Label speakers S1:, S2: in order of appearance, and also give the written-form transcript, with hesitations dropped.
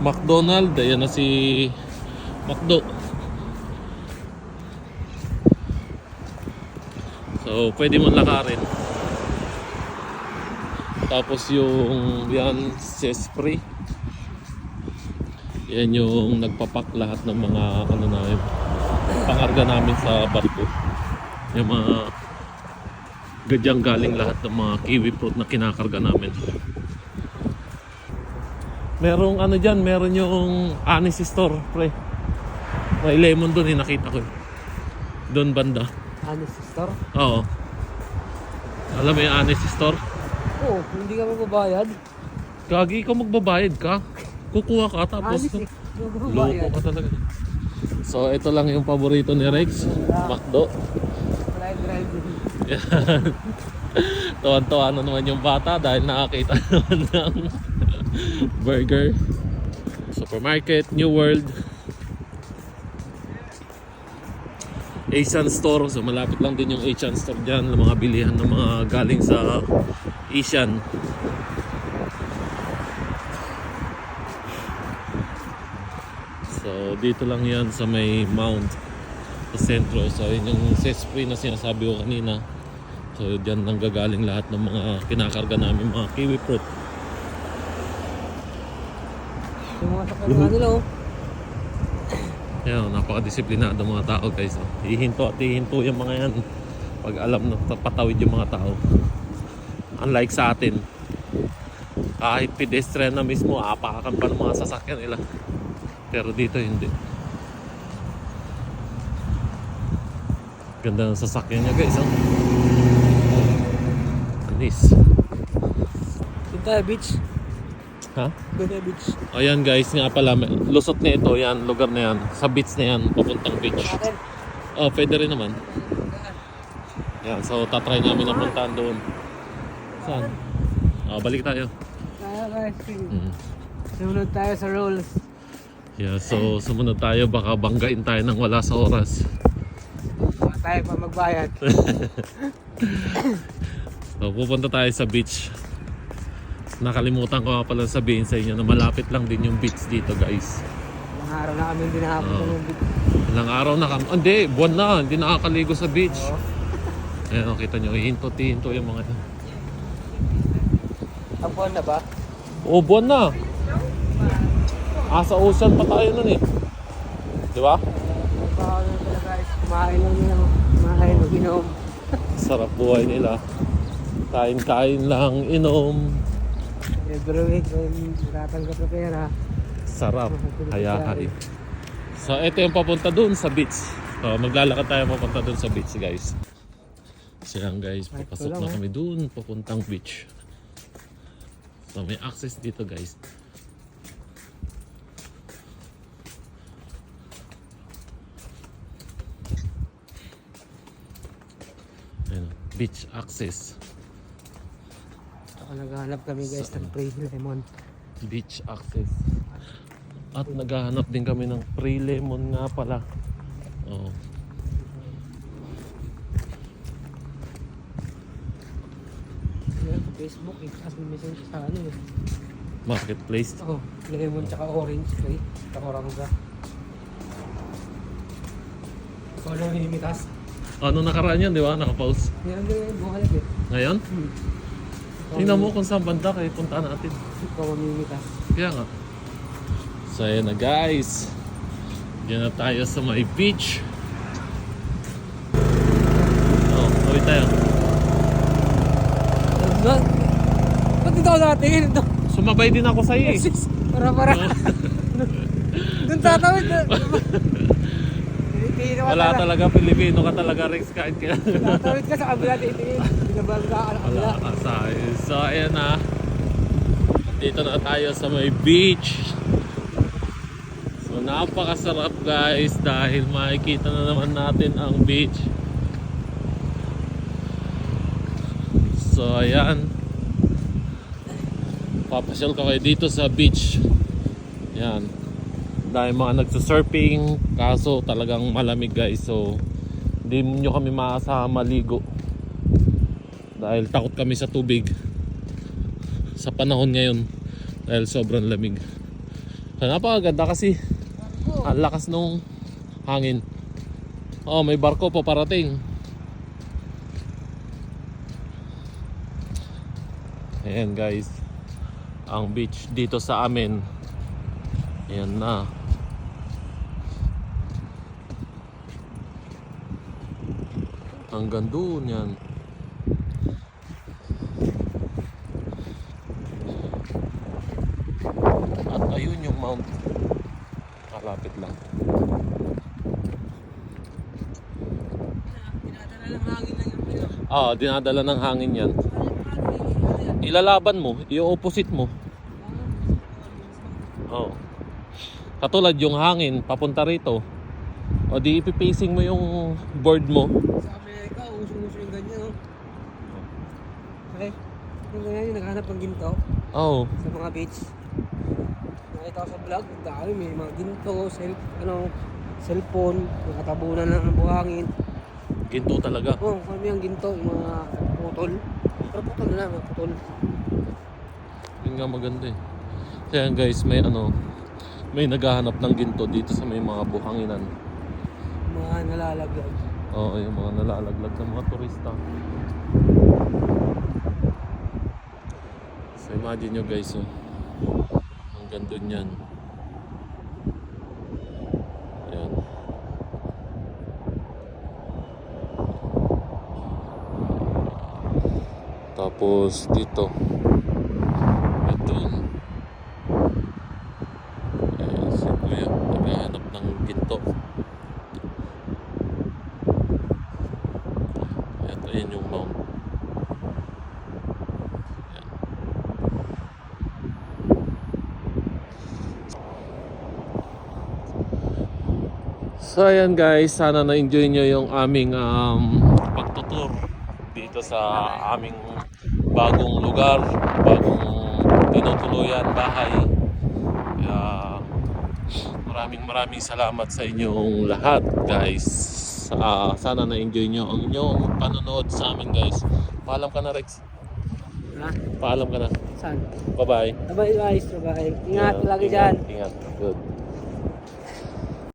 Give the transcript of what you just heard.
S1: McDonald, ayan na si McDo. So pwede mo lakarin. Tapos yung yan Sespri, yan yung nagpapak lahat ng mga ano namin, pangarga namin sa barko. Yung mga gadyang galing lahat ng mga kiwi fruit na kinakarga namin. Merong ano dyan, meron yung Anis store, pre. May lemon doon, nakita ko. Doon banda.
S2: Anis store?
S1: Oo. Alam mo yung Anis store?
S2: Oo, hindi ka magbabayad.
S1: Gagi ka, magbabayad ka. Kukuha ka tapos
S2: Anis
S1: loko ka talaga. So ito lang yung paborito ni Rex, McDo.
S2: Wala yung driving.
S1: Yan. Tuwan-tuwa na naman yung bata dahil nakakita naman ng burger. Supermarket, New World, Asian store. So malapit lang din yung Asian store dyan, mga bilihan ng mga galing sa Asian. So dito lang yan sa may Mount, sa sentro. So yun yung Sespri na sinasabi ko kanina. So dyan nang gagaling lahat ng mga kinakarga namin, mga kiwi fruit.
S2: Yung mga sakal nila oh.
S1: Yan, napakadisiplinado mga tao guys. Hihinto at hihinto yung mga yan pag alam na patawid yung mga tao. Unlike sa atin, kahit pedestrian na mismo, apakan pa ng mga sasakyan nila. Pero dito hindi. Ganda ng sasakyan niya guys. Anis.
S2: Punta beach.
S1: Ha?
S2: Punta beach.
S1: Ayan guys, nga pala, lusot na ito, yan, lugar na yan. Sa beach na yan, papuntang beach.
S2: Atin.
S1: Oh, pwede rin naman. Yan, so tatry namin na puntahan doon. Saan? Oh, balik tayo.
S2: Sumunod tayo sa rules.
S1: Yeah, so sumunod tayo, baka banggain tayo ng wala sa oras.
S2: Baka tayo pa magbayad.
S1: So pupunta tayo sa beach. Nakalimutan ko nga pala sabihin sa inyo na malapit lang din yung beach dito guys.
S2: Ilang araw na kami hindi nakapunta ng beach.
S1: Ilang araw na kami, hindi, buwan na, hindi nakakaligo sa beach.
S2: Oo.
S1: Ayan, kita nyo, hinto-hinto yung mga ito.
S2: Ang buwan na ba?
S1: Oo, buwan na. Sa ocean pa tayo nun eh. Di ba?
S2: Baka na pala guys, kumain lang nila. Kumain, mag-inom.
S1: Sarap buhay nila. Kain-kain lang, inom.
S2: Every week, natatanggap na pera.
S1: Sarap, hayahay. So ito yung papunta dun sa beach. So maglalakad tayo papunta dun sa beach guys. So yan guys, papasok na kami dun, papuntang beach. So may access dito guys. Ayan, beach access.
S2: Saka naghahanap kami guys ng free lemon.
S1: Beach access. At naghahanap din kami ng free lemon nga pala. Oh.
S2: Facebook eh, as message sa ano eh.
S1: Marketplace.
S2: Oh, lemon tsaka orange free. Tsaka orangga. Ikaw lang hinimitas.
S1: Ano nakaraan yan, di ba? Nakapost.
S2: Meron din yung buhalag eh.
S1: Ngayon? Tingnan mo kung saan banda kayo puntaan natin.
S2: Ikaw mamimitas.
S1: Kaya nga. So ayan na guys. Diyan na tayo sa may beach. Oh, kawin tayo.
S2: Ba't dito ako nakatingin?
S1: Sumabay din ako sa iyo eh.
S2: Para. Doon tatawid.
S1: Wala talaga, Pilipino ka talaga, Rex, kahit ka.
S2: Tatawid ka sa kabila, titingin. Binabag ka ka
S1: Wala ka sa akin. So ayan na. Dito na tayo sa may beach. So napakasarap guys dahil makikita na naman natin ang beach. So ayan, papasyal ka kayo dito sa beach. Yan, dahil mga nagsasurfing, kaso talagang malamig guys. So hindi nyo kami maasahan maligo dahil takot kami sa tubig sa panahon ngayon dahil sobrang lamig. Kaya napakaganda kasi ang lakas nung hangin. Oh, may barko pa parating. Ayan guys, ang beach dito sa amin. Ayan na. Hanggang doon yan. At ayun yung mount. Malapit lang.
S2: Dinadala ng hangin lang yung pila.
S1: Dinadala ng hangin yan. Ilalaban mo, i-opposite mo. Oh. Katulad yung hangin papunta rito. O di ipipacing mo yung board mo.
S2: Sa Amerika, usong-uso yung ganyan, oh. Okay. Yung ganyan, yung naghanap ng ginto
S1: Oh.
S2: sa mga beach. Nakita ko sa vlog, dami may mga ginto, cellphone, nakatabunan lang ng buhangin.
S1: Ginto talaga.
S2: Oh, kami ang ginto, yung mga putol. Pero putol na lang, mga putol.
S1: Yun nga maganda eh. Kaya guys, may naghahanap ng ginto dito sa may mga buhanginan.
S2: Mga nalalaglag.
S1: Oo, yung mga nalalaglag ng mga turista. So imagine nyo guys, oh. Ang ganda niyan. Ayan. Tapos dito. Ito. Ayan, si Kuya. Naghahanap ng ginto. Ito yun yung mount. Ayan. So ayan guys, sana na-enjoy nyo yung aming pagtutur dito sa aming bagong lugar, bagong tinutuluyan bahay. Kaya maraming salamat sa inyong lahat guys. Sana na-enjoy nyo ang inyong panonood sa amin guys. Paalam ka na Rex.
S2: Ha?
S1: Paalam ka na.
S2: Saan?
S1: Bye bye.
S2: Bye guys, bye. Ingat lagi dyan.
S1: Ingat. Good.